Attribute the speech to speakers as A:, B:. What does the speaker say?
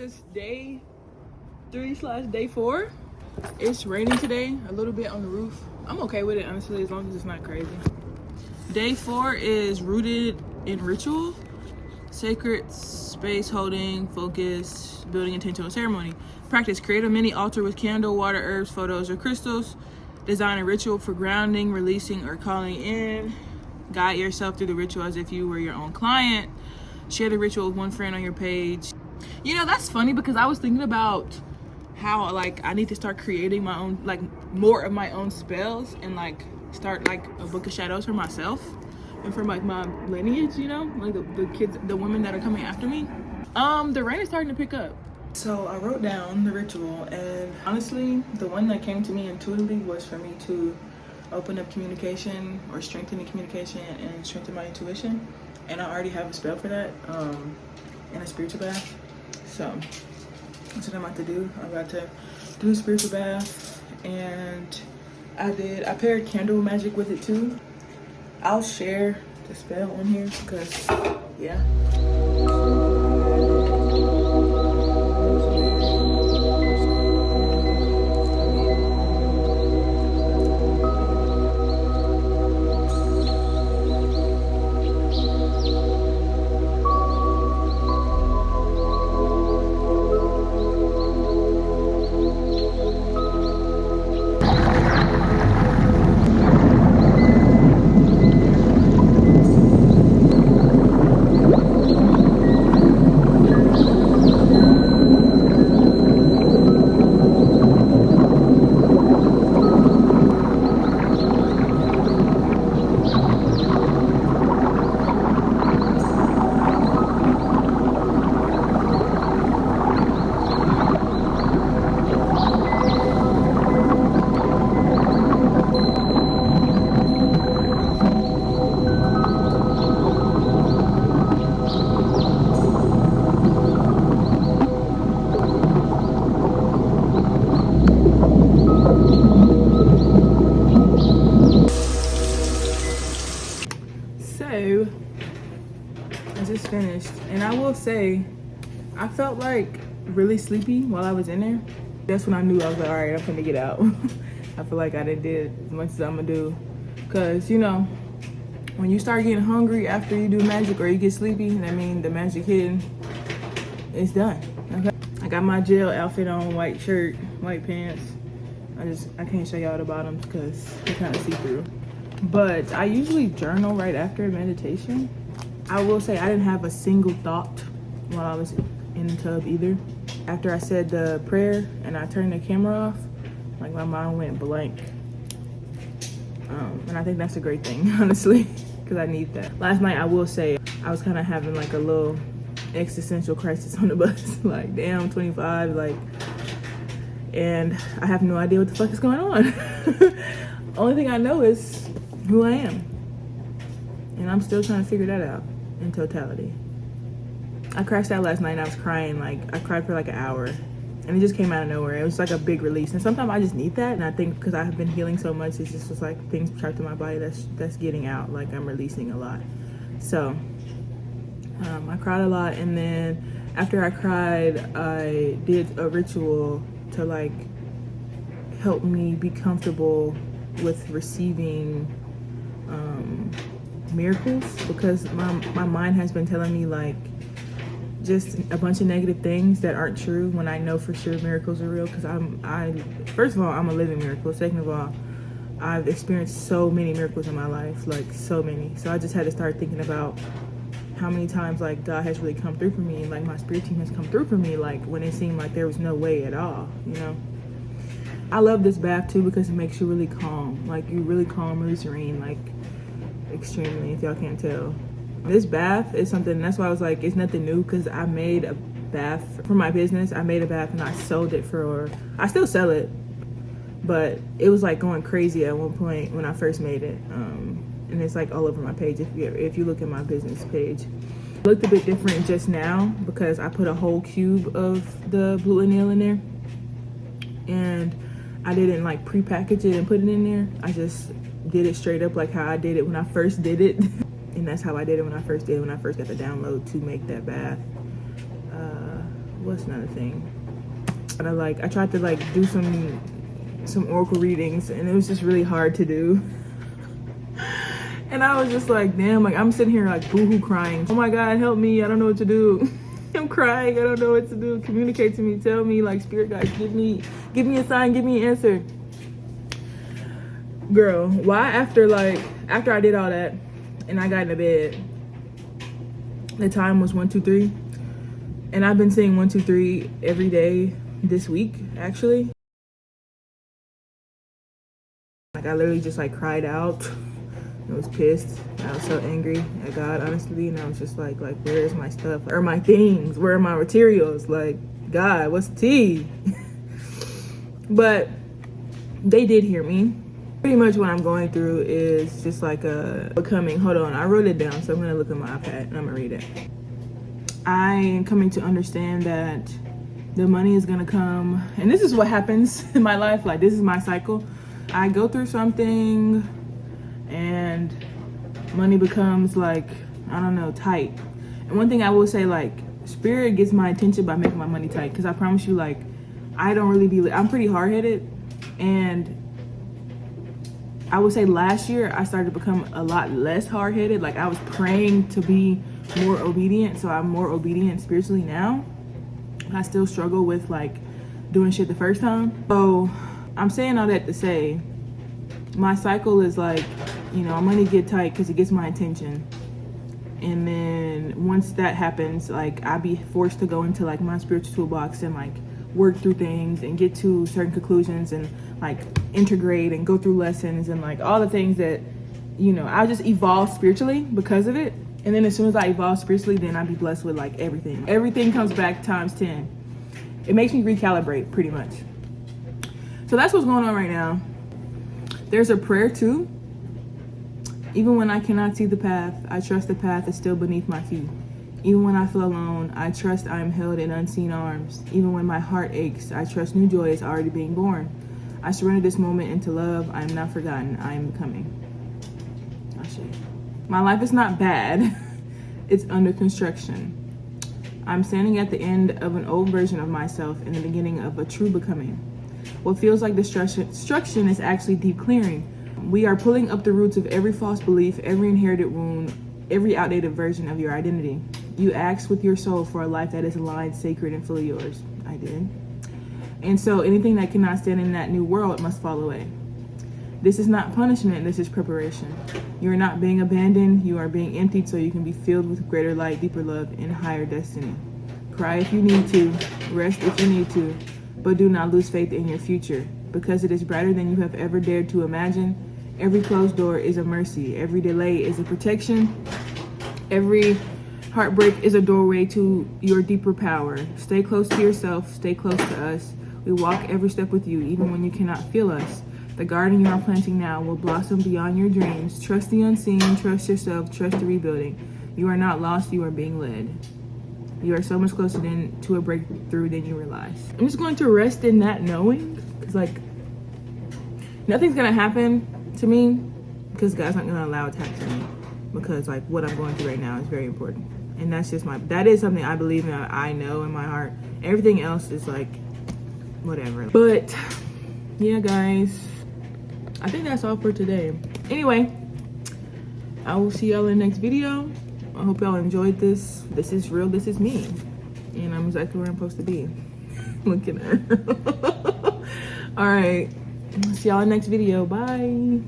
A: is day 3/day 4. It's raining today, a little bit on the roof. I'm okay with it, honestly, as long as it's not crazy. Day 4 is rooted in ritual, sacred space holding, focus, building intentional ceremony. Practice create a mini altar with candle, water, herbs, photos, or crystals. Design a ritual for grounding, releasing, or calling in. Guide yourself through the ritual as if you were your own client. Share the ritual with one friend on your page. You know, that's funny because I was thinking about how like I need to start creating my own, like more of my own spells, and like start like a book of shadows for myself and for like my lineage, you know, like the kids, the women that are coming after me. The rain is starting to pick up. So I wrote down the ritual, and honestly, the one that came to me intuitively was for me to open up communication or strengthen the communication and strengthen my intuition. And I already have a spell for that, in a spiritual bath. So that's what I'm about to do. I'm about to do a spiritual bath, and I paired candle magic with it too. I'll share the spell on here because, yeah. So I just finished, and I will say I felt like really sleepy while I was in there. That's when I knew I was like, all right, I'm finna get out. I feel like I did as much as I'm gonna do, because you know, when you start getting hungry after you do magic or you get sleepy, that means the magic hidden is done. Okay, I got my gel outfit on, white shirt, white pants. I can't show y'all the bottoms because they're kind of see-through. But I usually journal right after meditation. I will say I didn't have a single thought while I was in the tub either. After I said the prayer and I turned the camera off, like my mind went blank. And I think that's a great thing, honestly, because I need that. Last night, I will say, I was kind of having like a little existential crisis on the bus. Like, damn, 25, like, and I have no idea what the fuck is going on. Only thing I know is who I am, and I'm still trying to figure that out in totality. I crashed out last night and I was crying. Like, I cried for like an hour, and it just came out of nowhere. It was like a big release, and sometimes I just need that. And I think because I have been healing so much, it's just was like things trapped in my body that's getting out. Like, I'm releasing a lot. So I cried a lot, and then after I cried, I did a ritual to like help me be comfortable with receiving miracles, because my mind has been telling me like just a bunch of negative things that aren't true, when I know for sure miracles are real. Because first of all, I'm a living miracle. Second of all, I've experienced so many miracles in my life, like so many. So I just had to start thinking about how many times like God has really come through for me, and like my spirit team has come through for me, like when it seemed like there was no way at all, you know. I love this bath too because it makes you really calm. Like, you're really calm, really serene, like extremely, if y'all can't tell. This bath is something, that's why I was like, it's nothing new, because I made a bath for my business. I made a bath and I sold it I still sell it, but it was like going crazy at one point when I first made it. And it's like all over my page if you look at my business page. It looked a bit different just now because I put a whole cube of the blue anil in there, and I didn't like pre-package it and put it in there. I just did it straight up like how I did it when I first did it. And that's how I did it when I first got the download to make that bath what's another thing? And I tried to like do some oracle readings, and it was just really hard to do. And I was just like, damn, like I'm sitting here like boohoo crying. Oh my God, help me, I don't know what to do. I'm crying, I don't know what to do. Communicate to me, tell me, like, spirit guides, give me a sign, give me an answer. Girl, why after I did all that and I got into bed, the time was 1, 2, 3. And I've been saying 1, 2, 3 every day this week, actually. Like I literally just like cried out. I was pissed. I was so angry at God, honestly. And I was just like, where is my stuff? Where are my things? Where are my materials? Like, God, what's the tea? But they did hear me. Pretty much what I'm going through is just like a becoming. Hold on, I wrote it down, so I'm gonna look at my iPad and I'm gonna read it. I am coming to understand that the money is gonna come, and this is what happens in my life. Like, this is my cycle. I go through something and money becomes like, I don't know, tight. And one thing I will say, like, spirit gets my attention by making my money tight, because I promise you, like, I don't really be, I'm pretty hard-headed. And I would say last year I started to become a lot less hard-headed. Like, I was praying to be more obedient, so I'm more obedient spiritually now. I still struggle with like doing shit the first time. So I'm saying all that to say, my cycle is like, you know, money get tight because it gets my attention. And then once that happens, like, I be forced to go into like my spiritual toolbox and like work through things and get to certain conclusions and like integrate and go through lessons and like all the things that, you know, I just evolve spiritually because of it. And then as soon as I evolve spiritually, then I be blessed with like everything. Everything comes back times 10. It makes me recalibrate pretty much. So that's what's going on right now. There's a prayer too. Even when I cannot see the path, I trust the path is still beneath my feet. Even when I feel alone, I trust I am held in unseen arms. Even when my heart aches, I trust new joy is already being born. I surrender this moment into love. I am not forgotten. I am becoming. My life is not bad. It's under construction. I'm standing at the end of an old version of myself in the beginning of a true becoming. What feels like destruction is actually deep clearing. We are pulling up the roots of every false belief, every inherited wound, every outdated version of your identity. You asked with your soul for a life that is aligned, sacred, and fully yours. I did. And so anything that cannot stand in that new world must fall away. This is not punishment, this is preparation. You are not being abandoned, you are being emptied so you can be filled with greater light, deeper love, and higher destiny. Cry if you need to, rest if you need to, but do not lose faith in your future, because it is brighter than you have ever dared to imagine. Every closed door is a mercy, every delay is a protection, every heartbreak is a doorway to your deeper power. Stay close to yourself, stay close to us. We walk every step with you, even when you cannot feel us. The garden you are planting now will blossom beyond your dreams. Trust the unseen, trust yourself, trust the rebuilding. You are not lost, you are being led. You are so much closer to a breakthrough than you realize. I'm just going to rest in that knowing, because like, nothing's gonna happen to me because God's not gonna allow attacks on me, because like what I'm going through right now is very important. And that's just that is something I believe in, I know in my heart. Everything else is like, whatever. But yeah, guys, I think that's all for today. Anyway, I will see y'all in the next video. I hope y'all enjoyed this. This is real, this is me. And I'm exactly where I'm supposed to be. Looking at her. All right, see y'all in the next video. Bye.